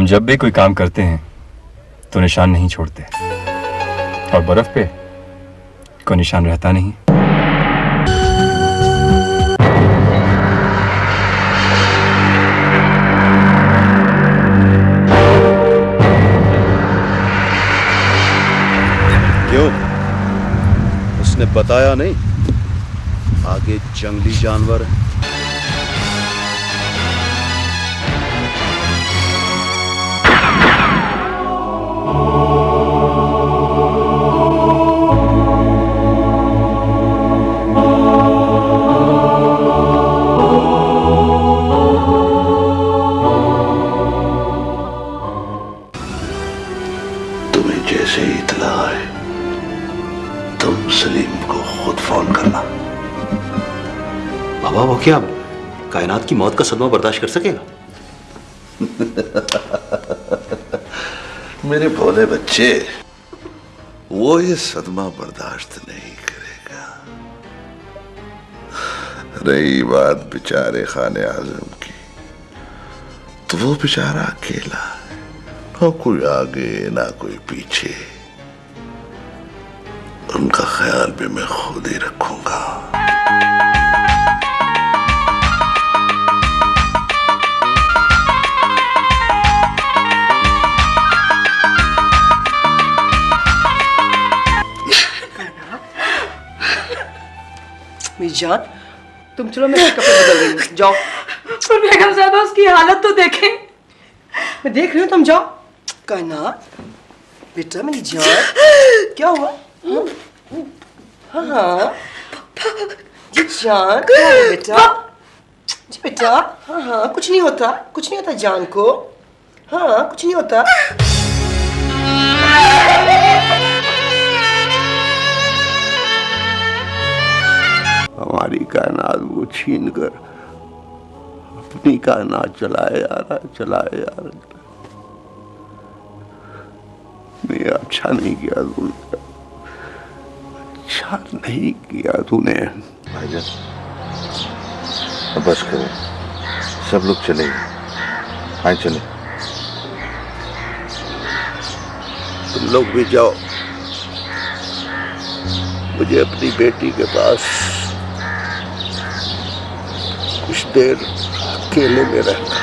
हम जब भी कोई काम करते हैं तो निशान नहीं छोड़ते, और बर्फ पे कोई निशान रहता नहीं। क्यों? उसने बताया नहीं आगे जंगली जानवर है? तुम्हें जैसे ही इत्तला आए तुम सलीम को खुद फोन करना। बाबा वो क्या कायनात की मौत का सदमा बर्दाश्त कर सकेगा? मेरे भोले बच्चे, वो ये सदमा बर्दाश्त नहीं करेगा। रही बात बेचारे खाने आजम की, तो वो बेचारा अकेला है, ना कोई आगे ना कोई पीछे। उनका ख्याल भी मैं खुद ही रखूंगा। जान, तुम चलो, मैं कपड़े बदल रही हूँ, जाओ। पर बेगम साहब उसकी हालत तो देखें। मैं देख रही हूँ, तुम जाओ। कायनात बेटा मेरी जान, क्या हुआ? हाँ हाँ जी जान, क्या है बेटा? जी बेटा, हाँ हाँ कुछ नहीं होता, कुछ नहीं होता जान को। हाँ कुछ नहीं होता। हमारी कायनात वो छीन कर अपनी कायनात चलाए जा रहा है, चलाए जा रहा है। नहीं, अच्छा नहीं किया तूने, अच्छा नहीं किया तूने। भाईजान अब बस करो, सब लोग चले, आए चले। तुम लोग भी जाओ, मुझे अपनी बेटी के पास कुछ देर अकेले में रहना।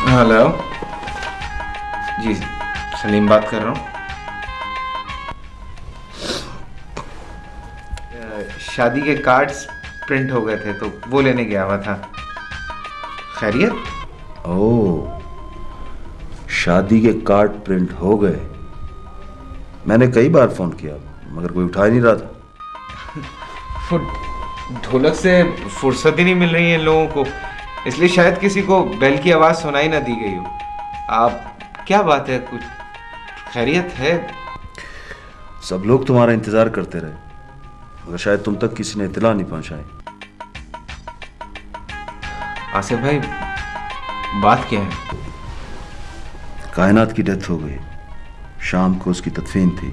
हेलो जी, सलीम बात कर रहा हूँ। शादी के कार्ड्स प्रिंट हो गए थे तो वो लेने गया हुआ था। खैरियत? ओह, शादी के कार्ड प्रिंट हो गए। मैंने कई बार फोन किया मगर कोई उठा ही नहीं रहा था। ढोलक से फुर्सत ही नहीं मिल रही है लोगों को, इसलिए शायद किसी को बेल की आवाज सुनाई ना दी गई हो। आप क्या बात है, कुछ खैरियत है? सब लोग तुम्हारा इंतजार करते रहे मगर शायद तुम तक किसी ने इत्तला नहीं पहुंचाई। आसिफ भाई, बात क्या है? कायनात की डेथ हो गई, शाम को उसकी तदफीन थी।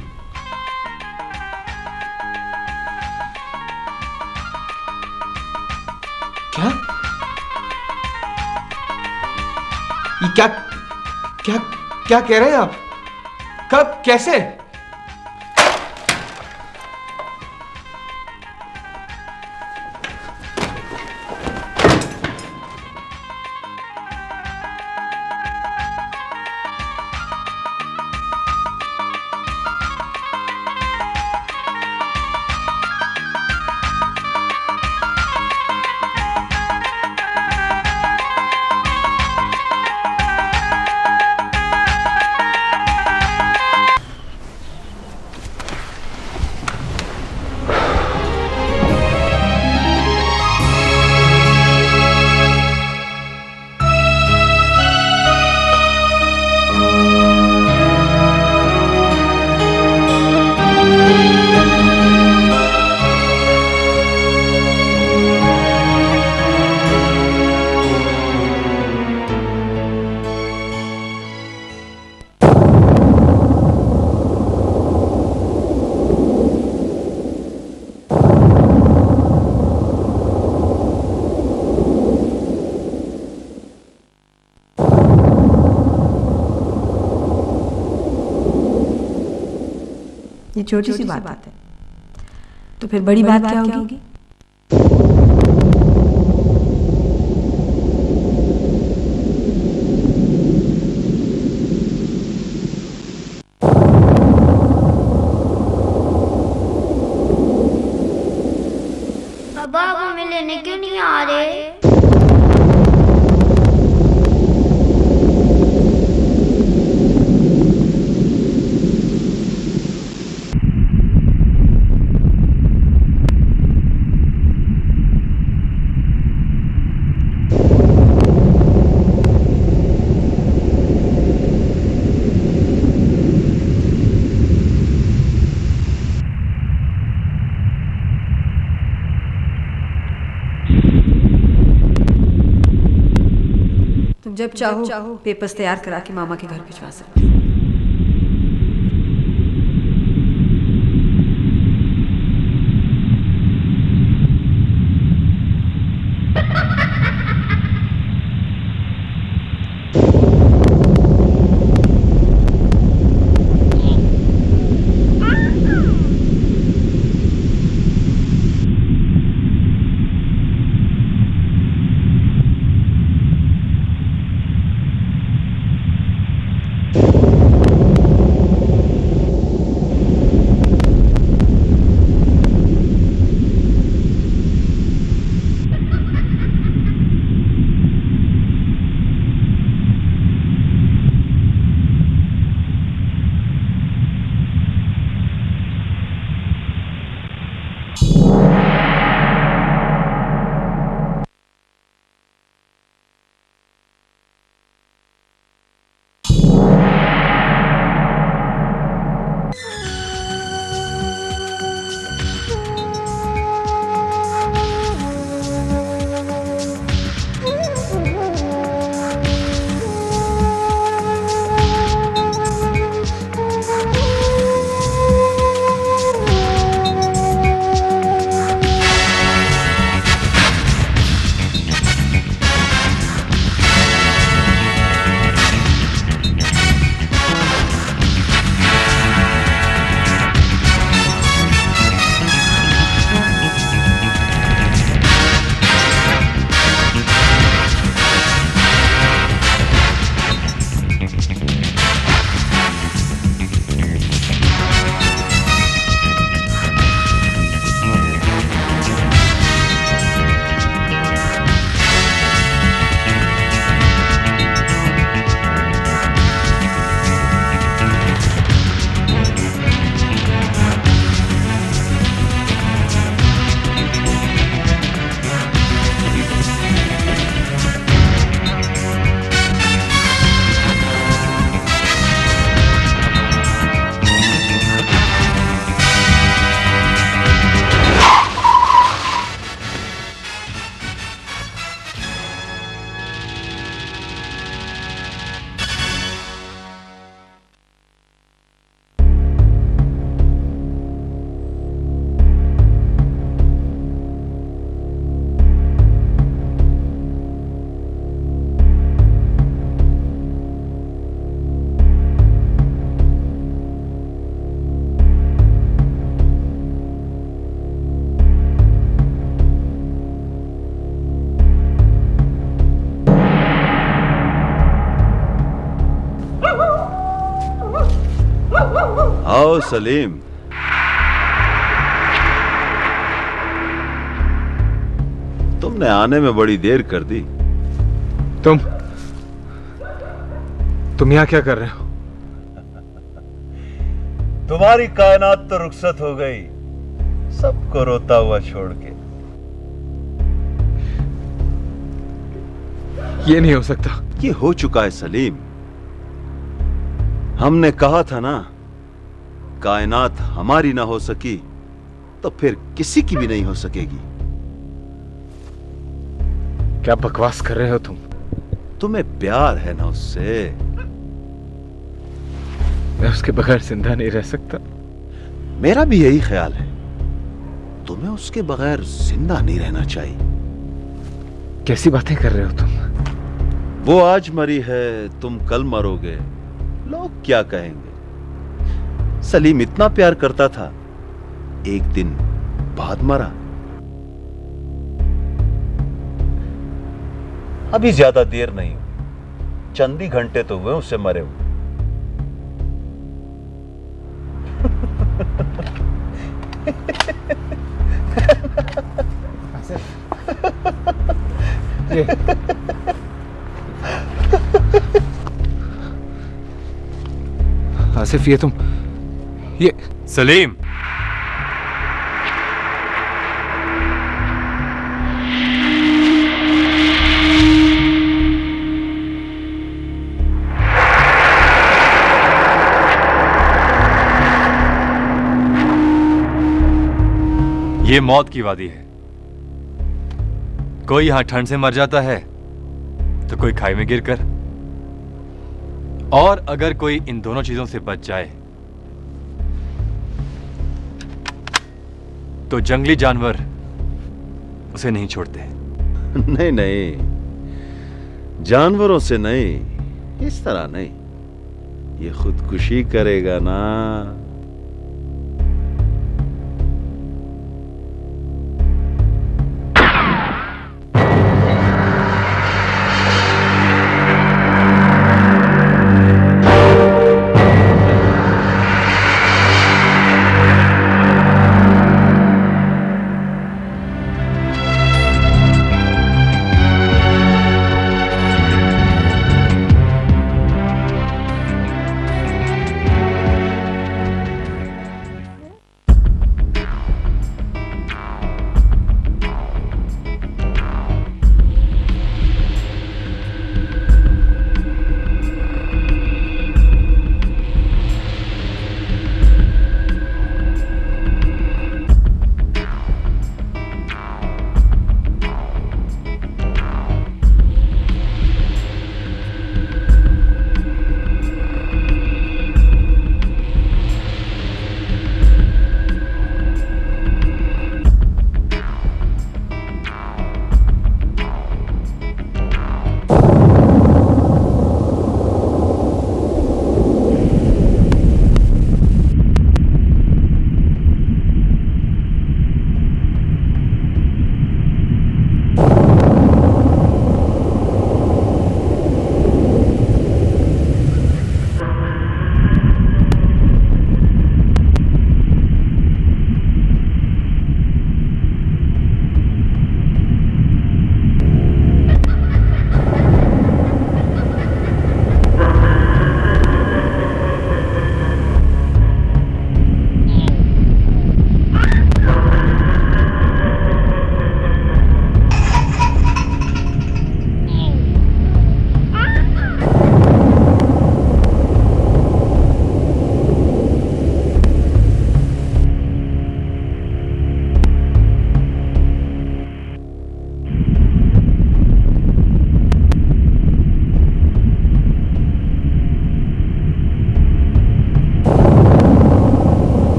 क्या? ये क्या क्या क्या कह रहे हैं आप? कब, कैसे? ये छोटी सी बात है, तो फिर बड़ी बात क्या होगी? पापा आप हमें लेने क्यों नहीं आ रहे? जब चाहो पेपर्स तैयार करा के मामा के घर भिजवा सकते। आओ सलीम। तुमने आने में बड़ी देर कर दी। तुम यहाँ क्या कर रहे हो? तुम्हारी कायनात तो रुखसत हो गई, सबको रोता हुआ छोड़ के। ये नहीं हो सकता। ये हो चुका है सलीम। हमने कहा था ना, कायनात हमारी ना हो सकी तो फिर किसी की भी नहीं हो सकेगी। क्या बकवास कर रहे हो तुम? तुम्हें प्यार है ना उससे। मैं उसके बगैर जिंदा नहीं रह सकता। मेरा भी यही ख्याल है, तुम्हें उसके बगैर जिंदा नहीं रहना चाहिए। कैसी बातें कर रहे हो तुम? वो आज मरी है, तुम कल मरोगे, लोग क्या कहेंगे? सलीम इतना प्यार करता था, एक दिन बाद मरा। अभी ज्यादा देर नहीं हुई, चंद ही घंटे तो हुए उससे मरे हुए। आसिफ ये तुम ये सलीम, ये मौत की वादी है। कोई यहां ठंड से मर जाता है तो कोई खाई में गिरकर, और अगर कोई इन दोनों चीजों से बच जाए तो जंगली जानवर उसे नहीं छोड़ते। नहीं नहीं, जानवरों से नहीं, इस तरह नहीं, ये खुदकुशी करेगा ना।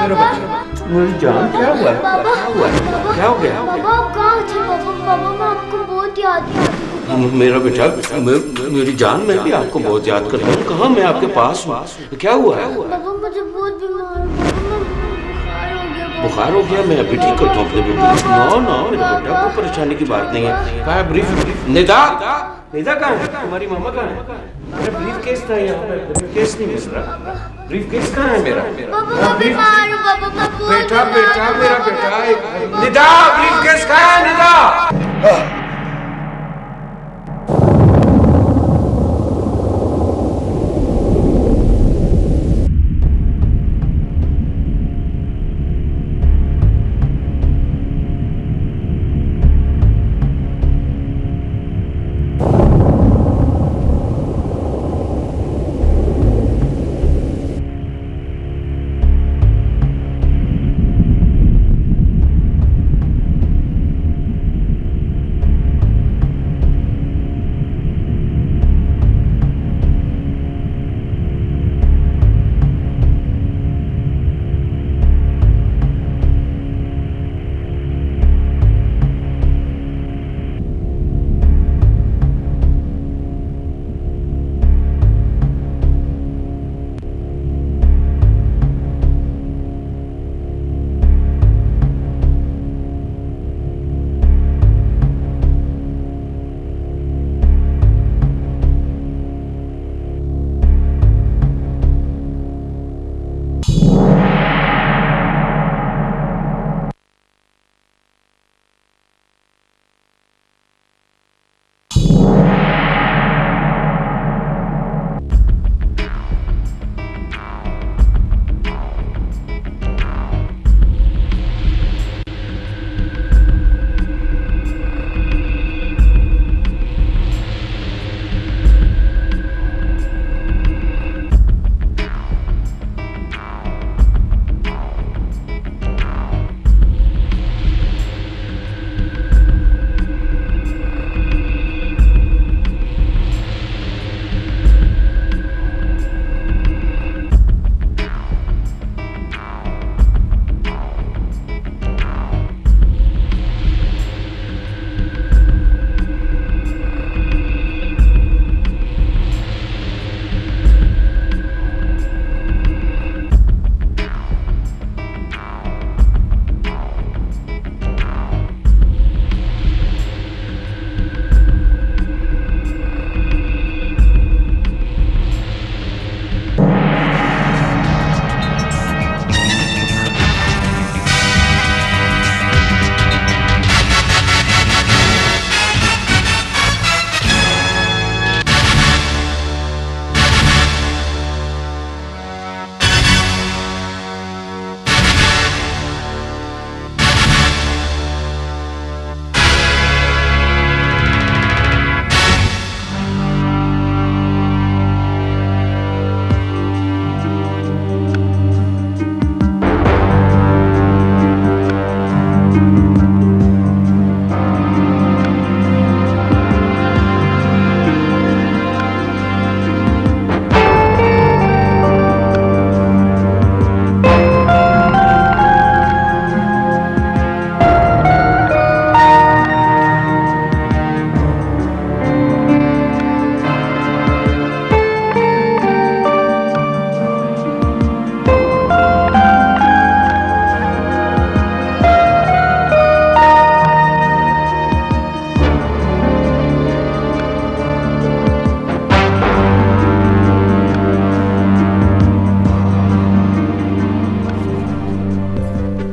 मेरा बच्चा, मेरी जान, क्या हुआ है? क्या हुआ है? क्या हो गया? बाबा आप कहाँ थे बाबा? बाबा मैं आपको बहुत याद करती हूँ। मेरा बेटा, मेरी जान, मैं भी आपको बहुत याद करता हूँ। कहाँ, मैं आपके पास हूँ। क्या हुआ है? बाबा मुझे बहुत बीमार हूँ बाबा, मैं बुखार बुखार हो हो गया गया? मैं अभी ठीक करता हूँ अपने बेटे। नो नो मेरा बेटा, कोई परेशानी की बात नहीं है। कहाँ है ब्रीफ? निदा, निदा कहाँ है? तुम्हारी मामा कहाँ है? मेरा ब्रीफ केस था यहाँ पे, ब्रीफ केस नहीं मिल रहा। ब्रीफ केस कहाँ है मेरा? बाबा मैं बीमार हूँ बाबा, मैं बहुत बेटा बीमार बेटा, हूँ, मेरा बाबा। बेटा, निदा, ब्रीफ केस कहाँ है? निदा।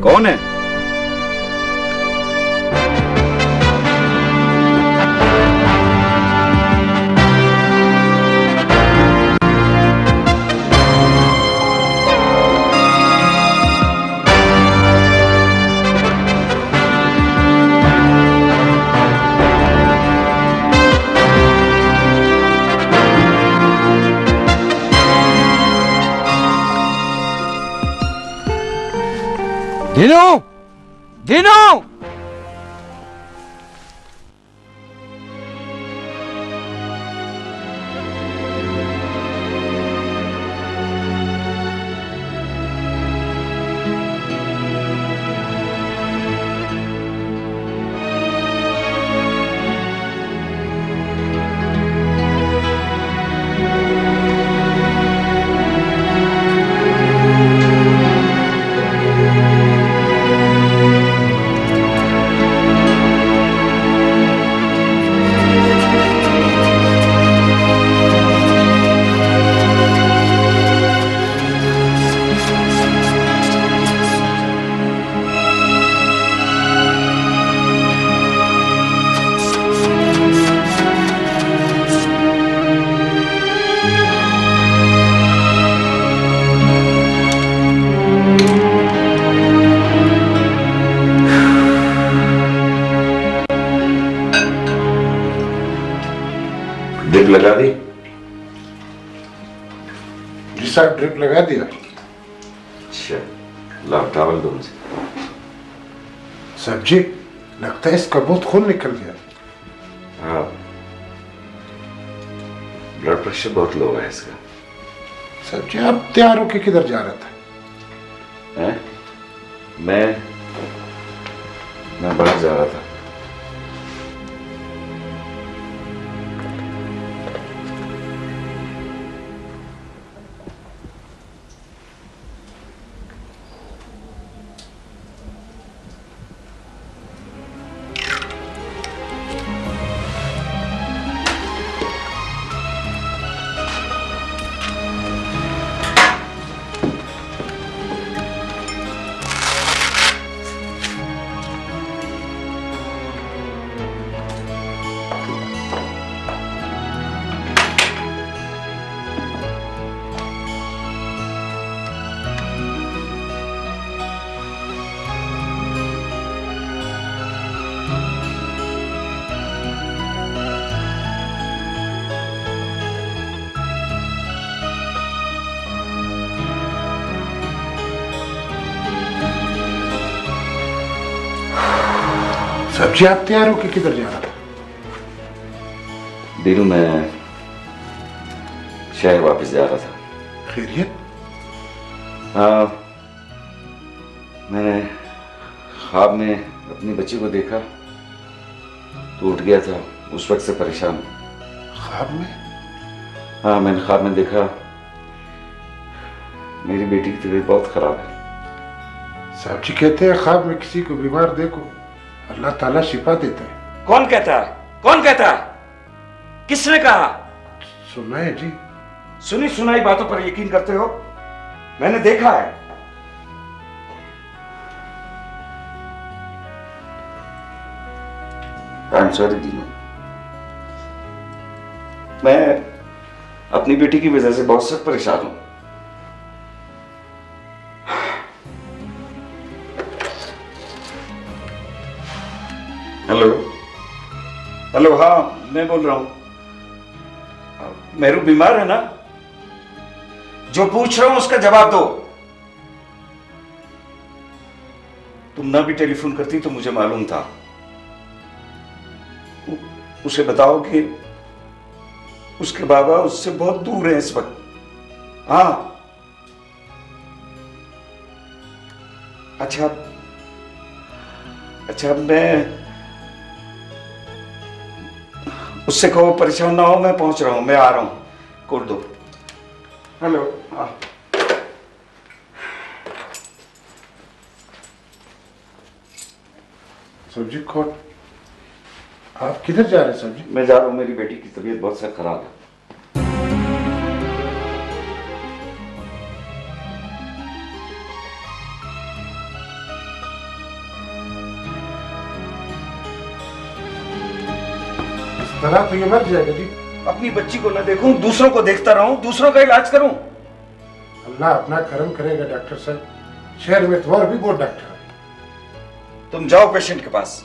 कौन है? दिनो, दिनो, लगा दी? जी साहब, ड्रिप लगा दिया। अच्छा, लाओ टॉवल दो मुझे। साहब जी, लगता है इसका बहुत खून निकल गया। हाँ, ब्लड प्रेशर बहुत लो है इसका। साहब जी, आप तैयार होके किधर जा रहा था? हैं? मैं बाहर जा रहा था। साहब जी, आप तैयार होके किधर जा रहा था? बीरू, मैं शहर वापस जा रहा था। खैरियत? हाँ, मैंने ख्वाब में अपनी बच्ची को देखा तो उठ गया था। उस वक्त से परेशान। ख्वाब में? हाँ, मैंने ख्वाब में देखा मेरी बेटी की तबीयत बहुत खराब है। साहब जी कहते हैं ख्वाब में किसी को बीमार देखो अल्लाह ताला शिफा देता है। कौन कहता है? कौन कहता है? किसने कहा? सुना है जी। सुनी सुनाई बातों पर यकीन करते हो? मैंने देखा है। आई एम सॉरी दीनू, मैं अपनी बेटी की वजह से बहुत सख्त परेशान हूं। हेलो हेलो, हाँ मैं बोल रहा हूं। मेरू बीमार है ना? जो पूछ रहा हूं उसका जवाब दो। तुम ना भी टेलीफोन करती तो मुझे मालूम था। उसे बताओ कि उसके बाबा उससे बहुत दूर हैं इस वक्त। हाँ, अच्छा अच्छा, मैं उससे कहो परेशान ना हो, मैं पहुंच रहा हूं, मैं आ रहा हूं। कोड दो। हेलो। हाँ, सब्जी कौन? आप किधर जा रहे हैं सब्जी? मैं जा रहा हूं, मेरी बेटी की तबीयत बहुत सख्त खराब है। इस तरह तो ये मर जाएगा जी। अपनी बच्ची को ना देखूं, दूसरों को देखता रहूं, दूसरों का इलाज करूं। अल्लाह अपना करम करेगा डॉक्टर साहब। शहर में तो और भी बहुत डॉक्टर है। तुम जाओ पेशेंट के पास।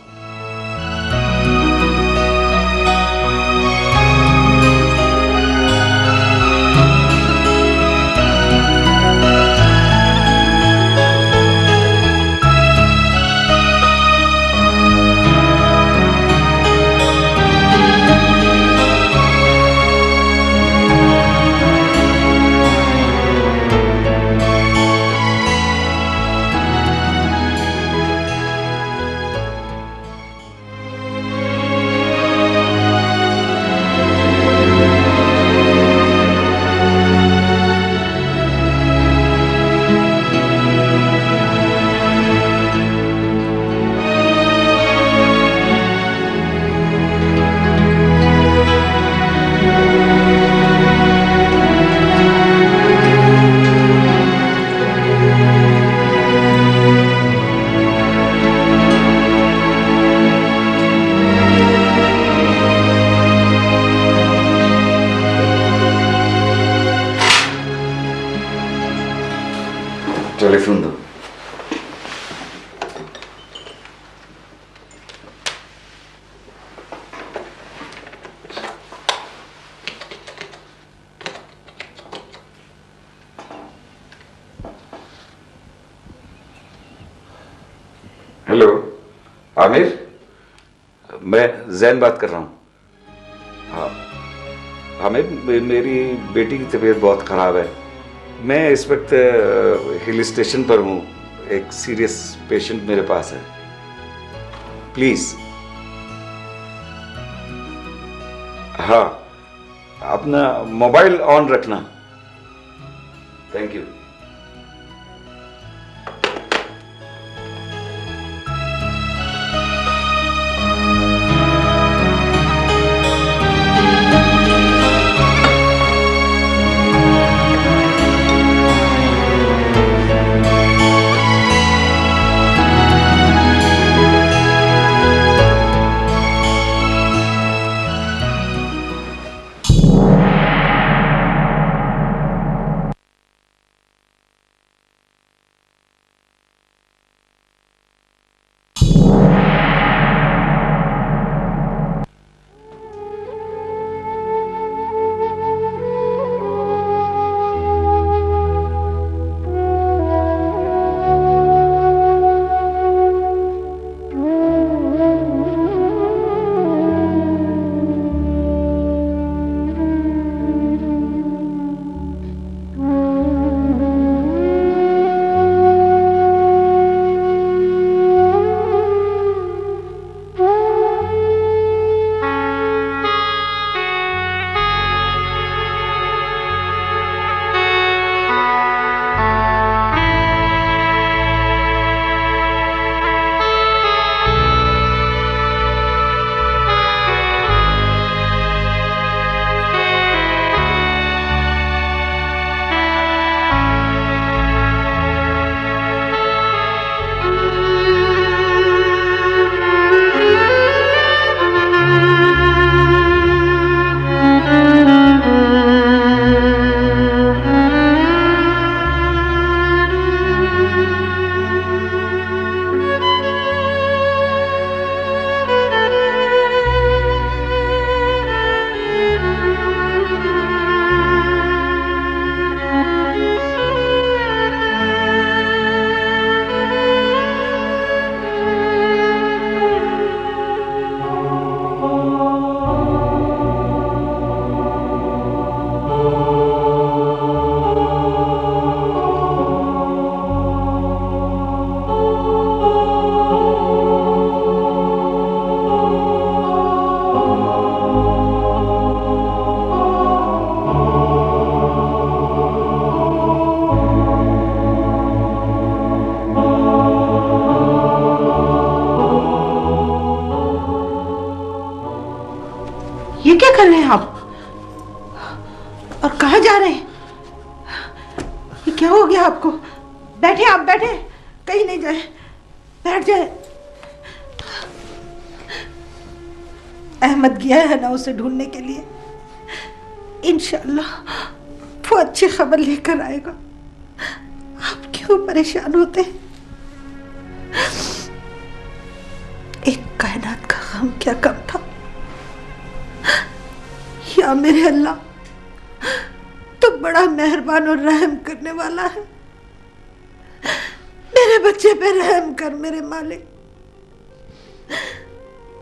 टेलीफोन दो। हेलो आमिर, मैं जैन बात कर रहा हूँ। हाँ आमिर, मेरी बेटी की तबीयत बहुत ख़राब है। मैं इस वक्त हिल स्टेशन पर हूँ। एक सीरियस पेशेंट मेरे पास है। प्लीज़ हाँ, अपना मोबाइल ऑन रखना। Thank you. ये क्या कर रहे हैं आप? और कहाँ जा रहे हैं? ये क्या हो गया आपको? बैठे, आप बैठे, कहीं नहीं जाए, बैठ जाए। अहमद गया है ना उसे ढूंढने के लिए। इंशाअल्लाह वो अच्छी खबर लेकर आएगा। आप क्यों परेशान होते हैं? एक कायनात का गम क्या कम था। या मेरे अल्लाह, तो बड़ा मेहरबान और रहम करने वाला है। मेरे बच्चे पे रहम कर मेरे मालिक।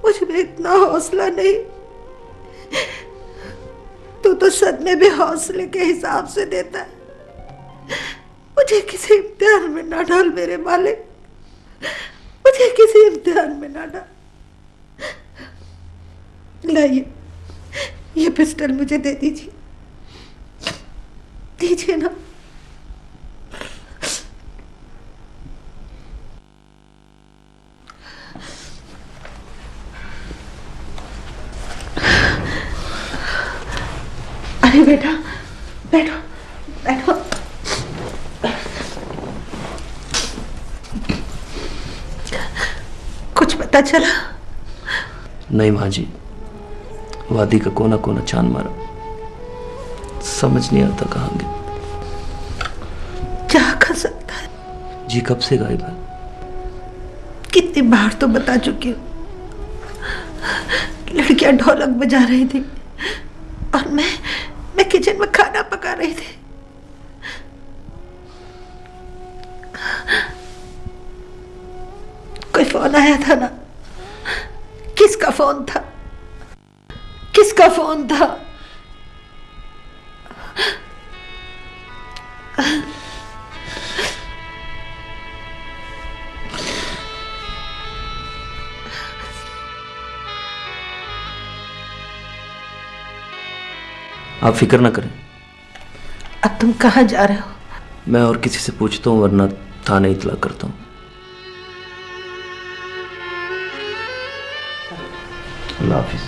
मुझ में इतना हौसला नहीं, तू तो सदमे भी हौसले के हिसाब से देता है। मुझे किसी इम्तिहान में ना डाल मेरे मालिक, मुझे किसी इम्तिहान में ना डाल। लाइए, ये पिस्टल मुझे दे दीजिए, दीजिए ना। अरे बेटा, बैठो बैठो। कुछ पता चला? नहीं माँ जी, वादी का कोना कोना छान मारा, समझ नहीं आता कहाँ गए। क्या कर सकता है? जी कब से गायब है? कितनी बार तो बता चुकी हूँ। लड़कियां ढोलक बजा रही थी और मैं किचन में खाना पका रही थी। कोई फोन आया था ना? किसका फोन था? किसका फोन था? आप फिक्र ना करें। अब तुम कहाँ जा रहे हो? मैं और किसी से पूछता हूँ, वरना थाने इतला करता हूँ। अल्लाह हाफिज।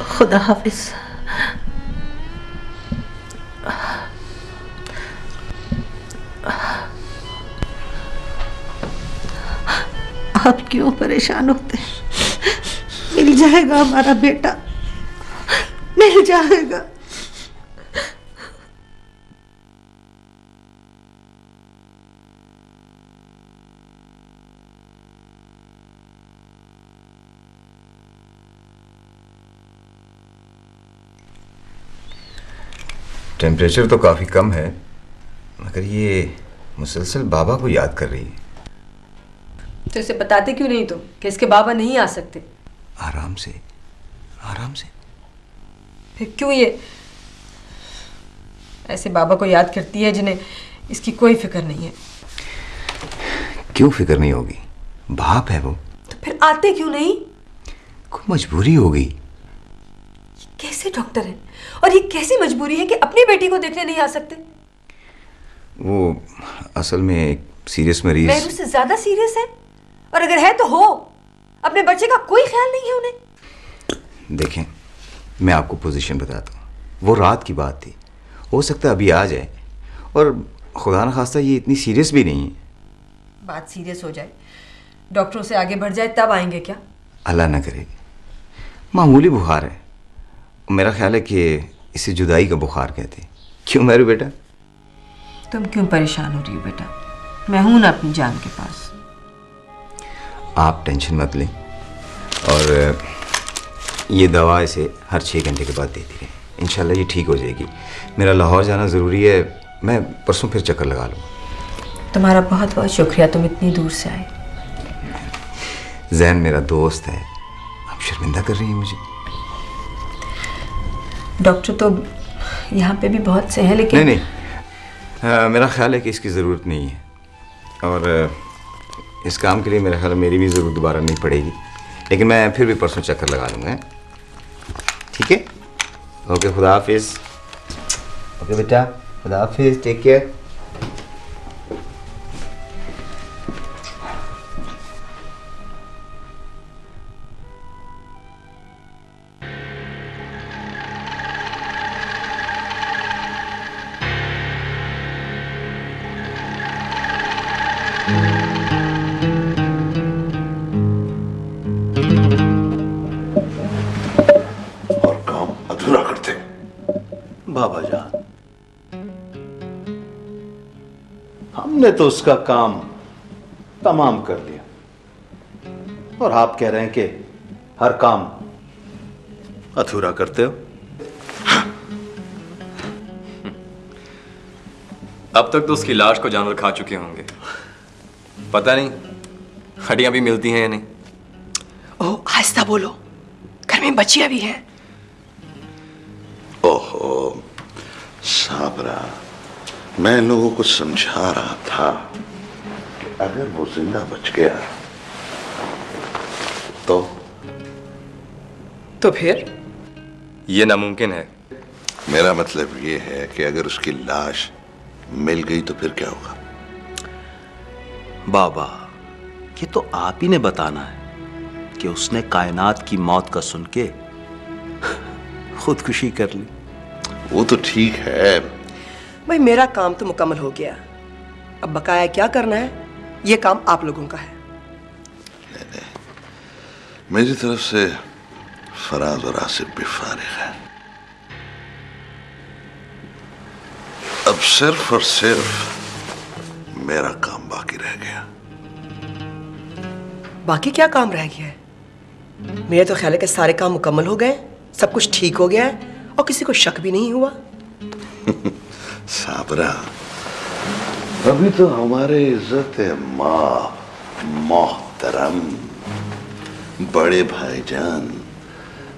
खुदा हाफिज। आप क्यों परेशान होते हैं? मिल जाएगा हमारा बेटा, मिल जाएगा। टेम्परेचर तो काफ़ी कम है, मगर ये मुसलसल बाबा को याद कर रही है। तो इसे बताते क्यों नहीं तुम कि इसके बाबा नहीं आ सकते? आराम से, आराम से। फिर क्यों ये ऐसे बाबा को याद करती है जिन्हें इसकी कोई फिक्र नहीं है? क्यों फिक्र नहीं होगी? बाप है वो। तो फिर आते क्यों नहीं? कोई मजबूरी हो गई। कैसे डॉक्टर हैं और ये कैसी मजबूरी है कि अपनी बेटी को देखने नहीं आ सकते? वो असल में एक सीरियस मरीज। मेहरू से ज्यादा सीरियस है, और अगर है तो हो। अपने बच्चे का कोई ख्याल नहीं है उन्हें। देखें, मैं आपको पोजीशन बताता हूँ। वो रात की बात थी, हो सकता है अभी आ जाए, और खुदा न खास्ता ये इतनी सीरियस भी नहीं है। बात सीरियस हो जाए, डॉक्टरों से आगे बढ़ जाए, तब आएंगे क्या? अल्लाह ना करे। मामूली बुखार है, मेरा ख्याल है कि इसे जुदाई का बुखार कहते हैं। क्यों मेरे बेटा? तुम क्यों परेशान हो रही हो बेटा? मैं हूं ना अपनी जान के पास। आप टेंशन मत लें, और ये दवा इसे हर 6 घंटे के बाद देती रहें। इंशाल्लाह ये ठीक हो जाएगी। मेरा लाहौर जाना ज़रूरी है, मैं परसों फिर चक्कर लगा लूँगा। तुम्हारा बहुत बहुत शुक्रिया, तुम इतनी दूर से आए। जैन मेरा दोस्त है, आप शर्मिंदा कर रही हैं मुझे। डॉक्टर तो यहाँ पे भी बहुत से हैं, लेकिन नहीं, मेरा ख्याल है कि इसकी ज़रूरत नहीं है, और इस काम के लिए मेरा ख्याल है मेरी भी ज़रूरत दोबारा नहीं पड़ेगी। लेकिन मैं फिर भी परसों चक्कर लगा लूँगा। ठीक है? ओके, खुदा हाफिज़। ओके बेटा, खुदा हाफिज़, टेक केयर। बाबा जान, हमने तो उसका काम तमाम कर दिया, और आप कह रहे हैं कि हर काम अधूरा करते हो। अब तक तो उसकी लाश को जानवर खा चुके होंगे, पता नहीं हड्डियां भी मिलती हैं या नहीं। ओह, आहिस्ता बोलो, घर में बच्चियां भी हैं। ओहो साबरा, मैं लोगों को समझा रहा था कि अगर वो जिंदा बच गया तो फिर ये नामुमकिन है। मेरा मतलब ये है कि अगर उसकी लाश मिल गई तो फिर क्या होगा? बाबा, ये तो आप ही ने बताना है कि उसने कायनात की मौत का सुन के खुदकुशी कर ली। वो तो ठीक है। भाई, मेरा काम तो मुकम्मल हो गया, अब बकाया क्या करना है ये काम आप लोगों का है। मेरी तरफ से फराज और आसिफ भी फारिग है। अब सिर्फ और सिर्फ मेरा काम बाकी रह गया। बाकी क्या काम रह गया है? मेरा तो ख्याल है कि सारे काम मुकम्मल हो गए, सब कुछ ठीक हो गया है, और किसी को शक भी नहीं हुआ। साबरा, अभी तो हमारे इज्जत माँ मोहतरम बड़े भाईजान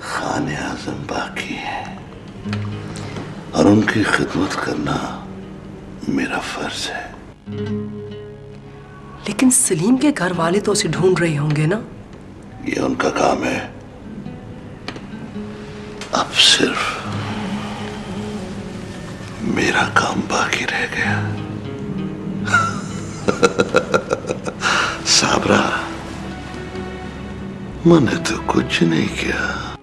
खाने आजम बाकी है और उनकी खिदमत करना मेरा फर्ज है। लेकिन सलीम के घर वाले तो उसे ढूंढ रहे होंगे ना? ये उनका काम है। अब सिर्फ मेरा काम बाकी रह गया। साबरा, मैंने तो कुछ नहीं किया।